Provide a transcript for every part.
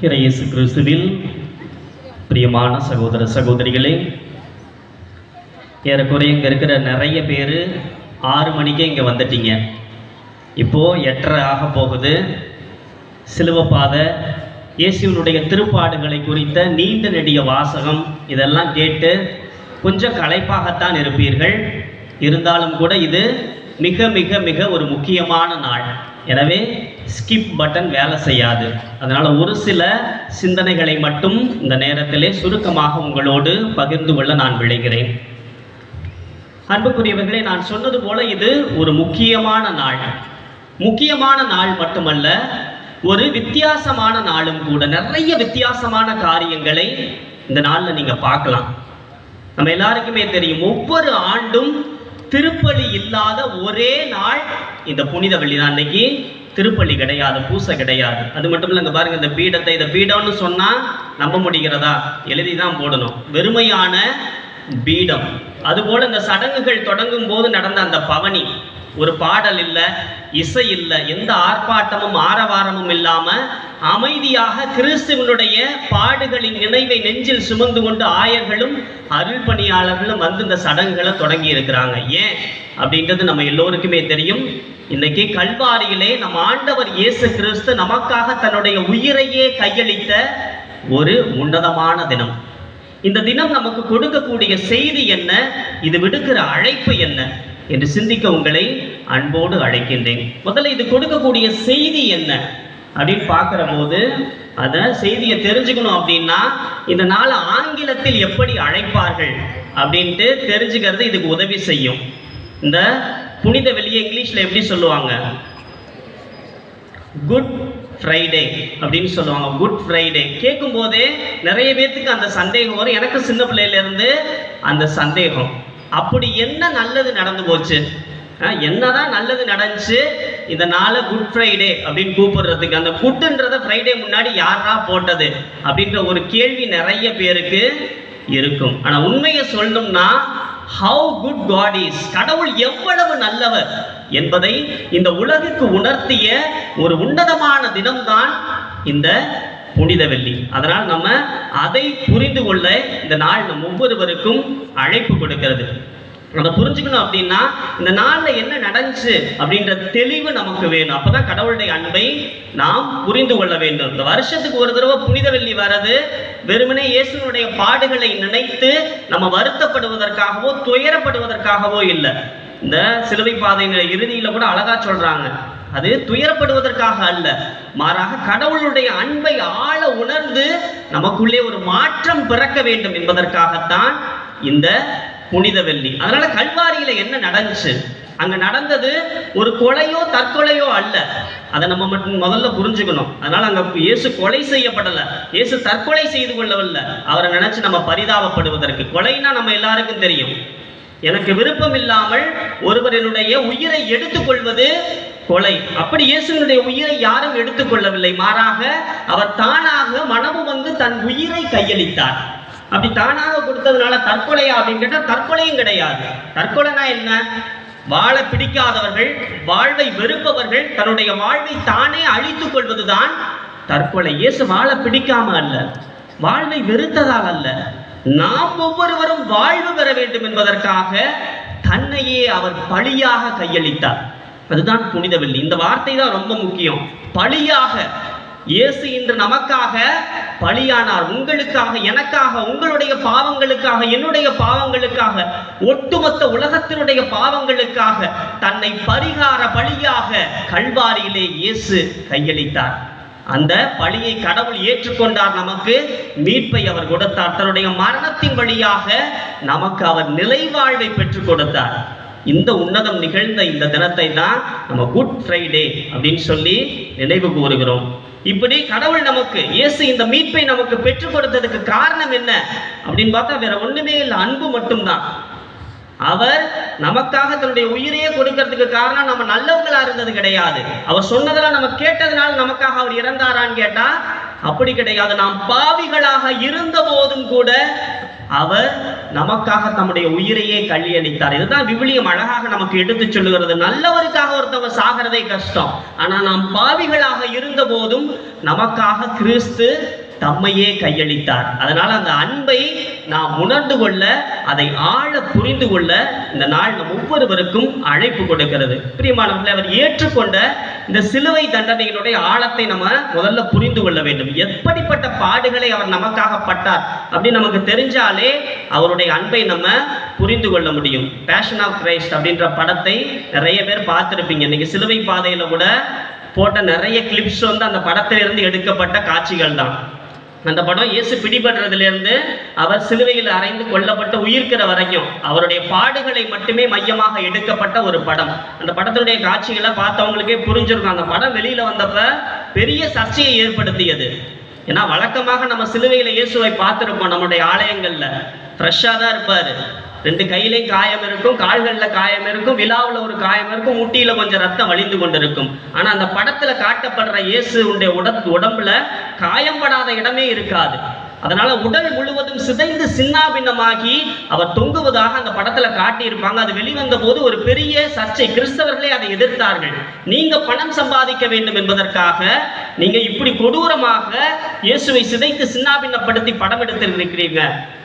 இயேசு கிறிஸ்துவில் பிரியமான சகோதர சகோதரிகளே, ஏறக்குறைய இங்கே இருக்கிற நிறைய பேர் 6 மணிக்கே இங்கே வந்துட்டீங்க. இப்போது 8:30 ஆக போகுது. சிலுவப்பாதை இயேசுவினுடைய திருப்பாடுகளை குறித்த நீண்ட நெடிய வாசகம் இதெல்லாம் கேட்டு கொஞ்சம் களைப்பாகத்தான் இருப்பீர்கள். இருந்தாலும் கூட இது மிக மிக மிக ஒரு முக்கியமான நாள். எனவே ஸ்கிப் பட்டன் வேலை செய்யாது. அதனால் ஒரு சில சிந்தனைகளை மட்டும் இந்த நேரத்திலே சுருக்கமாக உங்களோடு பகிர்ந்து கொள்ள நான் விளைகிறேன். அன்புக்குரியவர்களே, நான் சொன்னது போல இது ஒரு முக்கியமான நாள். முக்கியமான நாள் மட்டுமல்ல, ஒரு வித்தியாசமான நாளும் கூட. நிறைய வித்தியாசமான காரியங்களை இந்த நாளில் நீங்கள் பார்க்கலாம். நம்ம எல்லாருக்குமே தெரியும், ஒவ்வொரு ஆண்டும் திருப்பலி இல்லாத ஒரே நாள் இந்த புனித வெள்ளி தான். அன்னைக்கு திருப்பலி கிடையாது, பூசை கிடையாது. அது மட்டும் இல்லை, இங்கே பாருங்க, இந்த பீடத்தை, இந்த பீடம்னு சொன்னால் நம்ப முடிகிறதா? எழுதி தான் போடணும், வெறுமையான பீடம். அதுபோல் இந்த சடங்குகள் தொடங்கும் போது நடந்த அந்த பவனி, ஒரு பாடல் இல்லை, இசை இல்லை, எந்த ஆர்ப்பாட்டமும் ஆரவாரமும் இல்லாமல் அமைதியாக கிறிஸ்துவனுடைய பாடுகளின் நினைவை நெஞ்சில் சுமந்து கொண்டு ஆயர்களும் அருள் பணியாளர்களும் வந்து இந்த சடங்குகளை தொடங்கி இருக்கிறாங்க. ஏன் அப்படின்றது நம்ம எல்லோருக்குமே தெரியும். இன்னைக்கு கல்வாரியிலே நம் ஆண்டவர் இயேசு கிறிஸ்து நமக்காக தன்னுடைய உயிரையே கையளித்த ஒரு உன்னதமான தினம். இந்த தினம் நமக்கு கொடுக்கக்கூடிய செய்தி என்ன, இது விடுக்கிற அழைப்பு என்ன என்று சிந்திக்க உங்களை அன்போடு அழைக்கின்றேன். முதல்ல இது கொடுக்கக்கூடிய செய்தி என்ன அப்படின்னு பார்க்குற போது, அந்த செய்தியை தெரிஞ்சுக்கணும் அப்படின்னா இந்த நாளை ஆங்கிலத்தில் எப்படி அழைப்பார்கள் அப்படின்ட்டு தெரிஞ்சுக்கிறது இதுக்கு உதவி செய்யும். இந்த புனித வெள்ளியை இங்கிலீஷில் எப்படி சொல்லுவாங்க? குட் ஃப்ரைடே அப்படின்னு சொல்லுவாங்க. குட் ஃப்ரைடே கேட்கும் போதே நிறைய பேர்த்துக்கு அந்த சந்தேகம் வரும். எனக்கு சின்ன பிள்ளையிலேருந்து அந்த சந்தேகம், அப்படி என்ன நல்லது நடந்து போச்சு, என்னதான் நல்லது நடந்துச்சு இந்த நாளை குட் ஃப்ரைடே அப்படின்னு கூப்பிடுறதுக்கு? அந்த குட்ன்றத ஃப்ரைடே முன்னாடி யாரா போட்டது அப்படின்ற ஒரு கேள்வி நிறைய பேருக்கு இருக்கும். ஆனால் உண்மையை சொல்லணும்னா, ஹவு குட் காட் இஸ், கடவுள் எவ்வளவு நல்லவர் என்பதை இந்த உலகுக்கு உணர்த்திய ஒரு உன்னதமான தினம்தான் இந்த புனித வெள்ளி. அதனால் நம்ம அதை புரிந்து கொள்ள இந்த நாள் நம் ஒவ்வொருவருக்கும் அழைப்பு கொடுக்கிறது. அதை புரிஞ்சுக்கணும் அப்படின்னா இந்த நாளில் என்ன நடந்துச்சு அப்படின்ற தெளிவு நமக்கு வேணும். அப்போதான் கடவுளுடைய அன்பை நாம் புரிந்து கொள்ள வேண்டும். இந்த வருஷத்துக்கு ஒரு தடவை புனித வெள்ளி வர்றது வெறுமனே இயேசுனுடைய பாடுகளை நினைத்து நம்ம வருத்தப்படுவதற்காகவோ துயரப்படுவதற்காகவோ இல்லை. இந்த சிலுவை பாதையின் இறுதியில் கூட அழகா சொல்றாங்க, அது துயரப்படுவதற்காக அல்ல, மாறாக கடவுளுடைய அன்பை ஆழ உணர்ந்து நமக்குள்ளே ஒரு மாற்றம் பிறக்க வேண்டும் என்பதற்காகத்தான் இந்த புனித வெள்ளி. அதனால கல்வாரியில என்ன நடந்துச்சு, அங்க நடந்தது ஒரு கொலையோ தற்கொலையோ அல்ல. அதை நம்ம மட்டும் முதல்ல புரிஞ்சுக்கணும். அதனால அங்க இயேசு கொலை செய்யப்படல, இயேசு தற்கொலை செய்து கொள்ளவில்லை. அவரை நினைச்சு நம்ம பரிதாபப்படுவதற்கு. கொலைனா நம்ம எல்லாருக்கும் தெரியும், எனக்கு விருப்பம் இல்லாமல் ஒருவரினுடைய உயிரை எடுத்துக்கொள்வது கொலை. அப்படி இயேசுவினுடைய உயிரை யாரும் எடுத்துக்கொள்ளவில்லை, மாறாக அவர் தானாக மனமு வந்து தன் உயிரை கையளித்தார். அப்படி தானாக கொடுத்ததுனால தற்கொலையா அப்படின்னு கேட்டால் தற்கொலையும் கிடையாது. தற்கொலைனா என்ன? வாழ பிடிக்காதவர்கள், வாழ்வை வெறுப்பவர்கள் தன்னுடைய வாழ்வை தானே அழித்துக் கொள்வதுதான் தற்கொலை. இயேசு வாழ பிடிக்காம அல்ல, வாழ்வை வெறுத்ததால் அல்ல, நாம் ஒவ்வொருவரும் வாழ்வு பெற வேண்டும் என்பதற்காக தன்னையே அவர் பலியாக கையளித்தார். அதுதான் புனித வெள்ளி. இந்த வார்த்தை தான் ரொம்ப முக்கியம். பலியாக இயேசு இன்று நமக்காக பலியானார். உங்களுக்காக, எனக்காக, உங்களுடைய பாவங்களுக்காக, என்னுடைய பாவங்களுக்காக, ஒட்டுமொத்த உலகத்தினுடைய பாவங்களுக்காக தன்னை பரிகார பலியாக கல்வாரியிலே இயேசு கையளித்தார். அந்த பலியை கடவுள் ஏற்றுக்கொண்டார். நமக்கு மீட்பை அவர் கொடுத்தார். தன்னுடைய மரணத்தின் வழியாக நமக்கு அவர் நிலைவாழ்வை பெற்றுக் கொடுத்தார். இந்த உன்னதம் நிகழ்ந்த இந்த தினத்தை தான் நம்ம குட் ஃப்ரைடே அப்படின்னு சொல்லி நினைவு கூறுகிறோம். இப்படி கடவுள் நமக்கு, இயேசு இந்த மீட்பை நமக்கு பெற்றுக் கொடுத்ததுக்கு காரணம் என்ன அப்படின்னு பார்த்தா வேற ஒண்ணுமே இல்லை, அன்பு மட்டும்தான். அவர் நமக்காக தன்னுடைய உயிரையே கொடுக்கறதுக்கு காரணம் நம்ம நல்லவங்களா இருந்தது கிடையாது. அவர் சொன்னதெல்லாம் நம்ம கேட்டதுனால நமக்காக அவர் இறந்தாரான்னு கேட்டா அப்படி கிடையாது. நாம் பாவிகளாக இருந்த போதும் கூட அவர் நமக்காக தம்முடைய உயிரையே கையளித்தார். இதுதான் விவிலியம் அழகாக நமக்கு எடுத்து சொல்லுகிறது. நல்லவருக்காக ஒருத்தவங்க சாகிறதே கஷ்டம். ஆனா நாம் பாவிகளாக இருந்த போதும் நமக்காக கிறிஸ்து தம்மையே கையளித்தார். அதனால அந்த அன்பை நாம் உணர்ந்து கொள்ள, அதை ஆழ புரிந்து கொள்ள இந்த நாள் நம் ஒவ்வொருவருக்கும் அழைப்பு கொடுக்கிறது. பிரியமானவர்களே, அவர் ஏற்றுக்கொண்ட இந்த சிலுவை தண்டனையினுடைய ஆழத்தை நம்ம முதல்ல புரிந்து கொள்ள வேண்டும். எப்படிப்பட்ட பாடுகளை அவர் நமக்காக பட்டார் அப்படின்னு நமக்கு தெரிஞ்சாலே அவருடைய அன்பை நம்ம புரிந்து கொள்ள முடியும். பேஷன் ஆஃப் கிரைஸ்ட் அப்படின்ற படத்தை நிறைய பேர் பார்த்திருப்பீங்க. இன்னைக்கு சிலுவை பாதையில கூட போட்ட நிறைய கிளிப்ஸ் அந்த படத்திலிருந்து எடுக்கப்பட்ட காட்சிகள் தான். அந்த படம் இயேசு பிடிபடுறதுலேருந்து அவர் சிலுவையில் அறைந்து கொல்லப்பட்ட உயிர்க்கிற வரைக்கும் அவருடைய பாடுகளை மட்டுமே மையமாக எடுக்கப்பட்ட ஒரு படம். அந்த படத்தினுடைய காட்சிகளை பார்த்தவங்களுக்கே புரிஞ்சிருக்கும். அந்த படம் வெளியில வந்தப்ப பெரிய சர்ச்சையை ஏற்படுத்தியது. ஏன்னா வழக்கமாக நம்ம சிலுவையில இயேசுவை பார்த்திருப்போம். நம்முடைய ஆலயங்கள்ல ஃப்ரெஷ்ஷா தான் இருப்பாரு. 2 கையிலையும் காயம் இருக்கும், கால்களில் காயம் இருக்கும், விழாவில் ஒரு காயம் இருக்கும், முட்டியில கொஞ்சம் ரத்தம் வழிந்து கொண்டிருக்கும். ஆனா அந்த படத்துல காட்டப்படுற இயேசுடைய உடம்புல காயம்படாத இடமே இருக்காது. அதனால உடல் முழுவதும் சிதைந்து சின்னாபின்னமாகி அவர் தொங்குவதாக அந்த படத்துல காட்டியிருப்பாங்க. அது வெளிவந்த போது ஒரு பெரிய சர்ச்சை. கிறிஸ்தவர்களே அதை எதிர்த்தார்கள். நீங்க பணம் சம்பாதிக்க வேண்டும் என்பதற்காக நீங்க இப்படி கொடூரமாக இயேசுவை சிதைத்து சின்னாபின்னப்படுத்தி படம் எடுத்திருக்கிறீங்க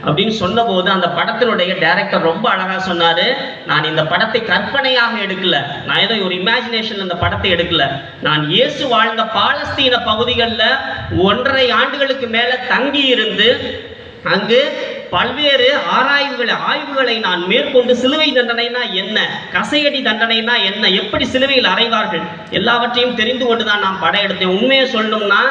அப்படின்னு சொன்ன போது அந்த படத்தினுடைய டைரக்டர் ரொம்ப அழகா சொன்னாரு, நான் இந்த படத்தை கற்பனையாக எடுக்கல, நான் ஏதோ ஒரு இமேஜினேஷன் இந்த படத்தை எடுக்கல, நான் இயேசு வாழ்ந்த பாலஸ்தீன பகுதிகளில் 1.5 ஆண்டுகளுக்கு மேல தங்கி இருந்து அங்கு பல்வேறு ஆய்வுகளை நான் மேற்கொண்டு சிலுவை தண்டனைனா என்ன, கசையடி தண்டனைனா என்ன, எப்படி சிலுவையில் அறைவார்கள் எல்லாவற்றையும் தெரிந்து கொண்டுதான் நான் படம் எடுத்தேன். உண்மையை சொல்லணும்னா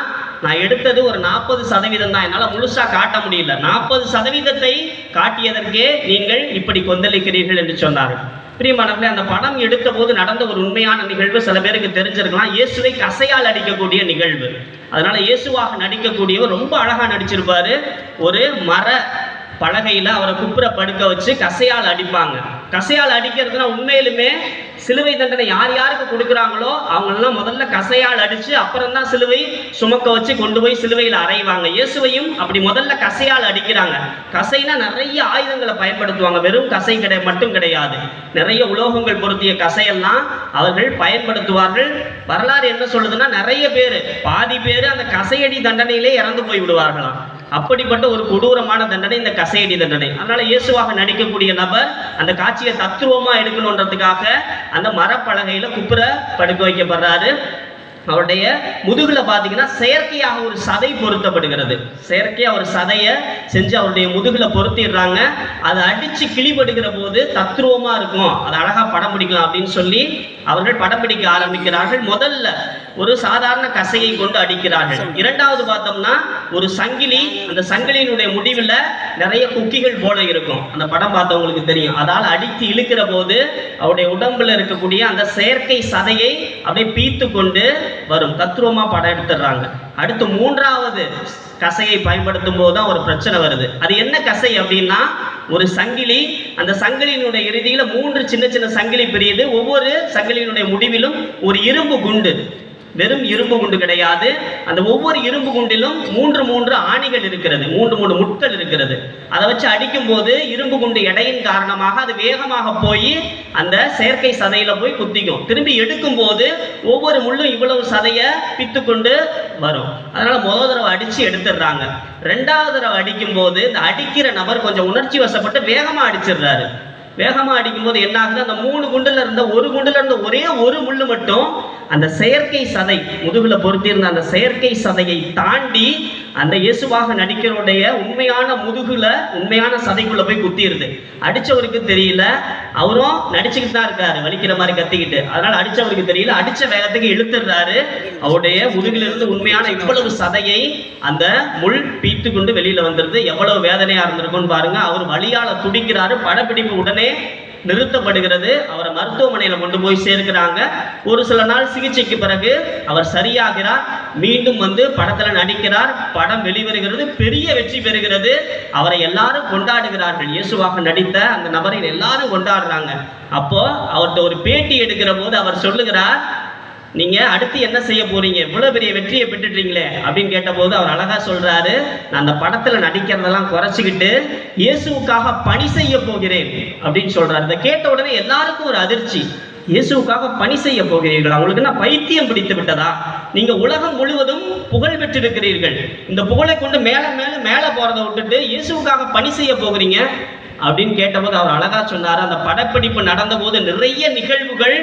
நான் எடுத்தது ஒரு 40% தான். என்னால் முழுசா காட்ட முடியல. 40% காட்டியதற்கே நீங்கள் இப்படி கொந்தளிக்கிறீர்கள் என்று சொன்னார்கள். பிரியமானவர்களே, அந்த படம் எடுத்த போது நடந்த ஒரு உண்மையான நிகழ்வு சில பேருக்கு தெரிஞ்சிருக்கலாம். இயேசுவை கசையால் அடிக்கக்கூடிய நிகழ்வு. அதனால இயேசுவாக நடிக்கக்கூடியவர் ரொம்ப அழகா நடிச்சிருப்பாரு. ஒரு மர பலகையில அவரை குப்புற படுக்க வச்சு கசையால் அடிப்பாங்க. கசையால் அடிக்கிறதுனா உண்மையிலுமே சிலுவை தண்டனை யார் யாருக்கு கொடுக்குறாங்களோ அவங்களெல்லாம் முதல்ல கசையால் அடிச்சு அப்புறம் தான் சிலுவை சுமக்க வச்சு கொண்டு போய் சிலுவையில் அறைவாங்க. இயேசுவையும் அப்படி முதல்ல கசையால் அடிக்கிறாங்க. கசைனா நிறைய ஆயுதங்களை பயன்படுத்துவாங்க. வெறும் கசை மட்டும் கிடையாது, நிறைய உலோகங்கள் பொருத்திய கசையெல்லாம் அவர்கள் பயன்படுத்துவார்கள். வரலாறு என்ன சொல்லுதுன்னா நிறைய பேர், பாதி பேர் அந்த கசையடி தண்டனையிலே இறந்து போய் விடுவார்களாம். அப்படிப்பட்ட ஒரு கொடூரமான தண்டனை இந்த கசையடி தண்டனை. அதனால இயேசுவாக நடிக்கக்கூடிய நபர் அந்த காட்சியை தத்துவமா எடுக்கணுன்றதுக்காக அந்த மரப்பலகையில குப்புற படுக்க வைக்கப்படுறாரு. அவருடைய முதுகுல பாத்தீங்கன்னா செயற்கையாக ஒரு சதை பொருத்தப்படுகிறது. செயற்கையா ஒரு சதையை செஞ்சு அவருடைய முதுகுல பொருத்திடுறாங்க. அதை அடிச்சு கிழிபடுகிற போது தத்ரூபமா இருக்கும், அதை அழகா படம் பிடிக்கலாம் அப்படின்னு சொல்லி அவர்கள் படம் பிடிக்க ஆரம்பிக்கிறார்கள். முதல்ல ஒரு சாதாரண கசையை கொண்டு அடிக்கிறார்கள். இரண்டாவது பார்த்தோம்னா ஒரு சங்கிலி, அந்த சங்கிலியினுடைய முடிவில் நிறைய குக்கிகள் போல இருக்கும். அந்த படம் பார்த்தவங்களுக்கு தெரியும். அதால் அடித்து இழுக்கிற போது அவருடைய உடம்புல இருக்கக்கூடிய அந்த செயற்கை சதையை அப்படியே பீத்து கொண்டு வரும். தத்ரூபமா படம் எடுத்துடுறாங்க. அடுத்து 3வது கசையை பயன்படுத்தும் போதுதான் ஒரு பிரச்சனை வருது. அது என்ன கசை அப்படின்னா ஒரு சங்கிலி, அந்த சங்கிலியினுடைய இறுதியில 3 சின்ன சின்ன சங்கிலி பிரியுது. ஒவ்வொரு சங்கிலியினுடைய முடிவிலும் ஒரு இரும்பு குண்டு, வெறும் இரும்பு குண்டு கிடையாது, அந்த ஒவ்வொரு இரும்பு குண்டிலும் 3 ஆணிகள் இருக்கிறது, 3 முட்கள் இருக்கிறது. அதை வச்சு அடிக்கும் போது இரும்பு குண்டு எடையின் காரணமாக அது வேகமாக போய் அந்த செயற்கை சதையில போய் குத்திக்கும். திரும்பி எடுக்கும் போது ஒவ்வொரு முள்ளும் இவ்வளவு சதையை பித்து கொண்டு வரும். அதனால முதல் தடவை அடிச்சு எடுத்துடுறாங்க. 2வது தடவை அடிக்கும் போது இந்த அடிக்கிற நபர் கொஞ்சம் உணர்ச்சி வசப்பட்டு வேகமா அடிச்சிடுறாரு. வேகமா அடிக்கும் போது என்ன ஆகுது, அந்த 3 குண்டுல இருந்த ஒரு குண்டுல இருந்த ஒரே ஒரு முள்ளு மட்டும் அந்த செயற்கை சதை, முதுகுல பொருத்தியிருந்த அந்த செயற்கை சதையை தாண்டி அந்த இயேசுவாக நடிக்கிறவருடைய உண்மையான முதுகுல, உண்மையான சதைக்குள்ள போய் குத்திடுது. அடிச்சவருக்கு தெரியல, அவரும் நடிச்சுக்கிட்டு தான் இருக்காரு வலிக்கிற மாதிரி கத்திக்கிட்டு. அதனால அடிச்சவருக்கு தெரியல, அடிச்ச வேகத்துக்கு இழுத்துடுறாரு. அவருடைய முதுகில இருந்து உண்மையான இவ்வளவு சதையை அந்த முள் பீத்து கொண்டு வெளியில வந்துருது. எவ்வளவு வேதனையா இருந்திருக்கும்னு பாருங்க. அவர் வலியால துடிக்கிறாரு. படப்பிடிப்பு உடனே நிறுத்தப்படுகிறது. அவரை மருத்துவமனையில கொண்டு போய் சேர்க்கிறாங்க. ஒரு சில நாள் சிகிச்சைக்கு பிறகு அவர் சரியாகிறார். மீண்டும் படத்துல நடிக்கிறார். படம் வெளிவருகிறது, பெரிய வெற்றி பெறுகிறது. அவரை எல்லாரும் கொண்டாடுகிறார்கள். இயேசுவாக நடித்த அந்த நபரை எல்லாரும் கொண்டாடுறாங்க. அப்போ அவர்கிட்ட ஒரு பேட்டி எடுக்கிற போது அவர் சொல்லுகிறார், நீங்க அடுத்து என்ன செய்ய போறீங்க, இவ்வளவு பெரிய வெற்றியை பெற்றுட்டீங்களே அப்படின்னு கேட்டபோது அவர் அழகா சொல்றாரு, நான் அந்த படத்துல நடிக்கிறதெல்லாம் குறைச்சிக்கிட்டு இயேசுவுக்காக பணி செய்ய போகிறேன் அப்படின்னு சொல்றாரு. இதை கேட்ட உடனே எல்லாருக்கும் ஒரு அதிர்ச்சி. இயேசுவுக்காக பணி செய்ய போகிறீர்கள், அவங்களுக்கு என்ன பைத்தியம் பிடித்து விட்டதா? நீங்க உலகம் முழுவதும் புகழ் பெற்றிருக்கிறீர்கள், இந்த புகழை கொண்டு மேல மேல மேல போறதை விட்டுட்டு இயேசுவுக்காக பணி செய்ய போகிறீங்க அப்படின்னு கேட்டபோது அவர் அழகா சொன்னார், அந்த படப்பிடிப்பு நடந்த போது நிறைய நிகழ்வுகள்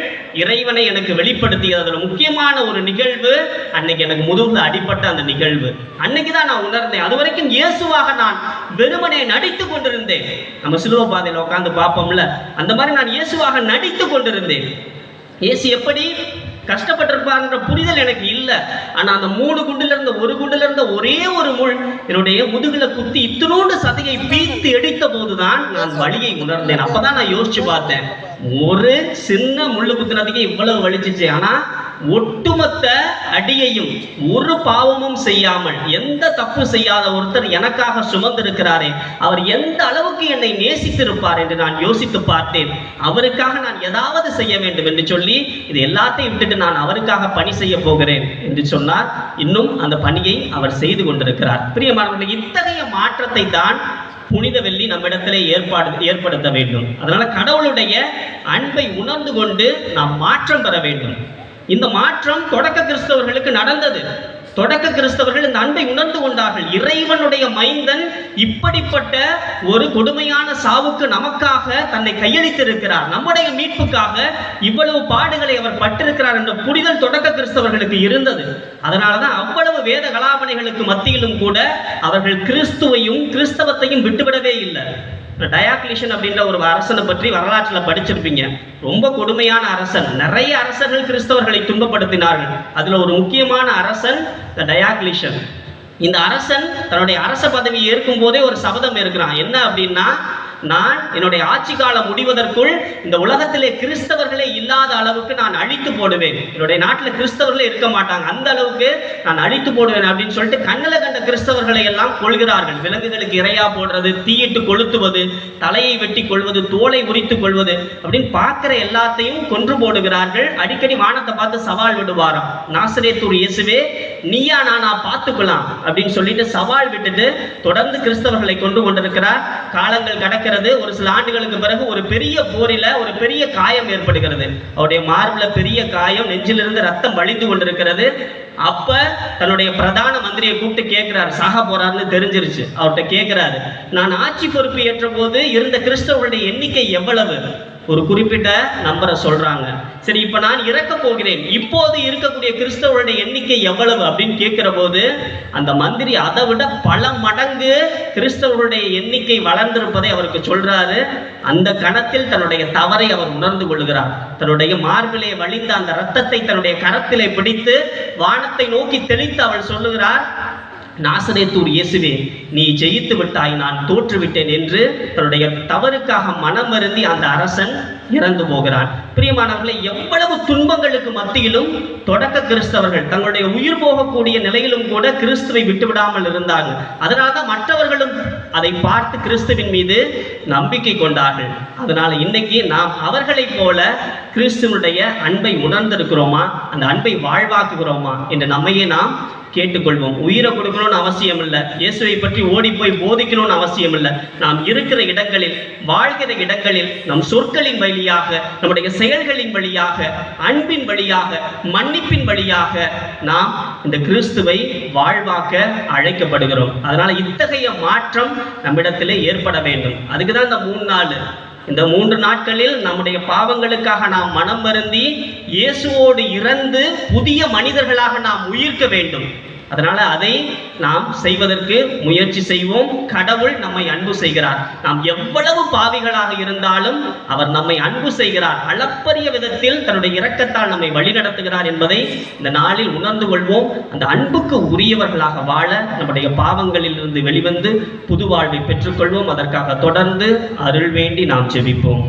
இறைவனை எனக்கு வெளிப்படுத்தியது. அதுல முக்கியமான ஒரு நிகழ்வு அன்னைக்கு எனக்கு முதுகுல அடிப்பட்ட அந்த நிகழ்வு. அன்னைக்குதான் நான் உணர்ந்தேன், அது வரைக்கும் இயேசுவாக நான் வெறுமனே நடித்து கொண்டிருந்தேன். நம்ம சிலுவை பாதையில உட்கார்ந்து பார்ப்போம்ல, அந்த மாதிரி நான் இயேசுவாக நடித்து கொண்டிருந்தேன். இயேசு எப்படி கஷ்டப்பட்டிருப்பார்ன்ற புரிதல் எனக்கு இல்லை. ஆனா அந்த 3 குண்டுல இருந்த ஒரு குண்டுல இருந்த ஒரே ஒரு முள் என்னுடைய முதுகுல குத்தி இத்தினோண்டு சதையை பீத்து எடுத்த போதுதான் நான் வலியை உணர்ந்தேன். அப்பதான் நான் யோசிச்சு பார்த்தேன், ஒரு சின்ன முள்ளு குத்துனதுக்கு இவ்வளவு வலிச்சிச்சு. ஆனா ஒட்டுமொத்த அடியையும் ஒரு பாவமும் செய்யாமல் எந்த தப்பு செய்யாத ஒருத்தர் எனக்காக சுமந்திருக்கிறாரே, அவர் எந்த அளவுக்கு என்னை நேசித்திருப்பார் என்று நான் யோசித்து பார்த்தேன். அவருக்காக நான் ஏதாவது செய்ய வேண்டும் என்று சொல்லி இது எல்லாத்தையும் விட்டுட்டு நான் அவருக்காக பணி செய்ய போகிறேன் என்று சொன்னார். இன்னும் அந்த பணியை அவர் செய்து கொண்டிருக்கிறார். பிரியமானவர்களே, இத்தகைய மாற்றத்தை தான் புனித வெள்ளி நம்மிடத்திலே ஏற்படுத்த வேண்டும். அதனால கடவுளுடைய அன்பை உணர்ந்து கொண்டு நாம் மாற்றம் பெற வேண்டும். இந்த மாற்றம் தொடக்க கிறிஸ்தவர்களுக்கு நடந்தது. தொடக்க கிறிஸ்தவர்கள் இந்த அன்பை உணர்ந்து கொண்டார்கள். இறைவனுடைய மைந்தன் இப்படிப்பட்ட ஒரு கொடுமையான சாவுக்கு நமக்காக தன்னை கையளித்திருக்கிறார், நம்முடைய மீட்புக்காக இவ்வளவு பாடுகளை அவர் பட்டிருக்கிறார் என்ற புரிதல் தொடக்க கிறிஸ்தவர்களுக்கு இருந்தது. அதனாலதான் அவ்வளவு வேத கலாபனைகளுக்கு மத்தியிலும் கூட அவர்கள் கிறிஸ்துவையும் கிறிஸ்தவத்தையும் விட்டுவிடவே இல்லை. டயாக்லிஷன் அப்படின்ற ஒரு அரசனை பற்றி வரலாற்றில் படிச்சிருப்பீங்க. ரொம்ப கொடுமையான அரசன். நிறைய அரசர்கள் கிறிஸ்தவர்களை துன்பப்படுத்தினார்கள். அதுல ஒரு முக்கியமான அரசன் டயாக்லிஷன். இந்த அரசன் தன்னுடைய அரச பதவி ஏற்கும் போதே ஒரு சபதம் இருக்கிறான். என்ன அப்படின்னா, நான் என்னுடைய ஆட்சி காலம் முடிவதற்குள் இந்த உலகத்திலே கிறிஸ்தவர்களே இல்லாத அளவுக்கு நான் அழித்து போடுவேன், என்னுடைய நாட்டில் கிறிஸ்தவர்களே இருக்க மாட்டாங்க, அந்த அளவுக்கு நான் அழித்து போடுவேன் அப்படின்னு சொல்லிட்டு கண்ணில் கண்ட கிறிஸ்தவர்களை எல்லாம் கொள்கிறார்கள். விலங்குகளுக்கு இரையா போடுறது, தீயிட்டு கொளுத்துவது, தலையை வெட்டி கொள்வது, தோலை உரித்து கொள்வது அப்படின்னு பார்க்கிற எல்லாத்தையும் கொன்று போடுகிறார்கள். அடிக்கடி வானத்தை பார்த்து சவால் விடுவாராம், நாசரேத்தூர் இயேசுவே நீயா நானா பார்த்துக்கலாம் அப்படின்னு சொல்லிட்டு சவால் விட்டுட்டு தொடர்ந்து கிறிஸ்தவர்களை கொண்டு கொண்டிருக்கிறார். காலங்கள் கடக்க ஒரு சில ஆண்டுகளுக்கு பிறகு ஒரு பெரிய போரில ஒரு பெரிய காயம் ஏற்படுகிறது. அவருடைய மார்பில பெரிய காயம், நெஞ்சிலிருந்து ரத்தம் வழிந்து கொண்டிருக்கிறது. அப்ப தன்னுடைய பிரதான மந்திரியை கூப்பிட்டு கேட்கிறார், சாக போறாருன்னு தெரிஞ்சிருச்சு. அவர்கிட்ட கேட்கிறாரு, நான் ஆட்சி பொறுப்பு ஏற்ற போது இருந்த கிறிஸ்தவர்களுடைய எண்ணிக்கை எவ்வளவு? ஒரு குறிப்பிட்ட நம்பரை சொல்றாங்க. சரி, இப்ப நான் இறக்க போகிறேன், இப்போது இருக்கக்கூடிய கிறிஸ்தவருடைய எண்ணிக்கை எவ்வளவு அப்படின்னு கேட்கிற போது அந்த மந்திரி அதை விட பல மடங்கு கிறிஸ்தவருடைய எண்ணிக்கை வளர்ந்திருப்பதை அவருக்கு சொல்றாரு. அந்த கணத்தில் தன்னுடைய தவறை அவர் உணர்ந்து கொள்கிறார். தன்னுடைய மார்பிலே வழிந்த அந்த இரத்தத்தை தன்னுடைய கரத்திலே பிடித்து வானத்தை நோக்கி தெளித்து அவள் சொல்லுகிறார், நாசரேத்தூர் இயேசுவே நீ ஜெயித்து விட்டாய், நான் தோற்றுவிட்டேன் என்று தன்னுடைய தவறுக்காக மனம் வருந்தி அந்த அரசன் இறந்து போகிறான். பிரியமானவர்களே, எவ்வளவு துன்பங்களுக்கு மத்தியிலும் தொடக்க கிறிஸ்தவர்கள் தங்களுடைய உயிர் போகக்கூடிய நிலையிலும் கூட கிறிஸ்துவை விட்டுவிடாமல் இருந்தாங்க. அதனால்தான் மற்றவர்களும் அதை பார்த்து கிறிஸ்துவின் மீது நம்பிக்கை கொண்டார்கள். அதனால இன்னைக்கு நாம் அவர்களைப் போல கிறிஸ்துவனுடைய அன்பை உணர்ந்திருக்கிறோமா, அந்த அன்பை வாழ்வாக்குகிறோமா என்று நம்மையே நாம் கேட்டுக்கொள்வோம். உயிரை கொடுக்கணும்னு அவசியம் இல்லை, இயேசுவை பற்றி ஓடி போய் போதிக்கணும்னு அவசியம் இல்லை. நாம் இருக்கிற இடங்களில், வாழ்கிற இடங்களில், நம் சொற்களின் வழியாக, நம்முடைய செயல்களின் வழியாக, அன்பின் வழியாக, மன்னிப்பின் வழியாக நாம் இந்த கிறிஸ்துவை வாழ்வாக்க அழைக்கப்படுகிறோம். அதனால இத்தகைய மாற்றம் நம்மிடத்திலே ஏற்பட வேண்டும். அதுக்குதான் இந்த 3 நாள், இந்த 3 நாட்களில் நம்முடைய பாவங்களுக்காக நாம் மனம் வருந்தி இயேசுவோடு இறந்து புதிய மனிதர்களாக நாம் உயிர்க்க வேண்டும். அதனால அதை நாம் செய்வதற்கு முயற்சி செய்வோம். கடவுள் நம்மை அன்பு செய்கிறார். நாம் எவ்வளவு பாவிகளாக இருந்தாலும் அவர் நம்மை அன்பு செய்கிறார். அளப்பரிய விதத்தில் தன்னுடைய இரக்கத்தால் நம்மை வழிநடத்துகிறார் என்பதை இந்த நாளில் உணர்ந்து கொள்வோம். அந்த அன்புக்கு உரியவர்களாக வாழ நம்முடைய பாவங்களில் இருந்து வெளிவந்து புது வாழ்வை பெற்றுக்கொள்வோம். அதற்காக தொடர்ந்து அருள் வேண்டி நாம் ஜெபிப்போம்.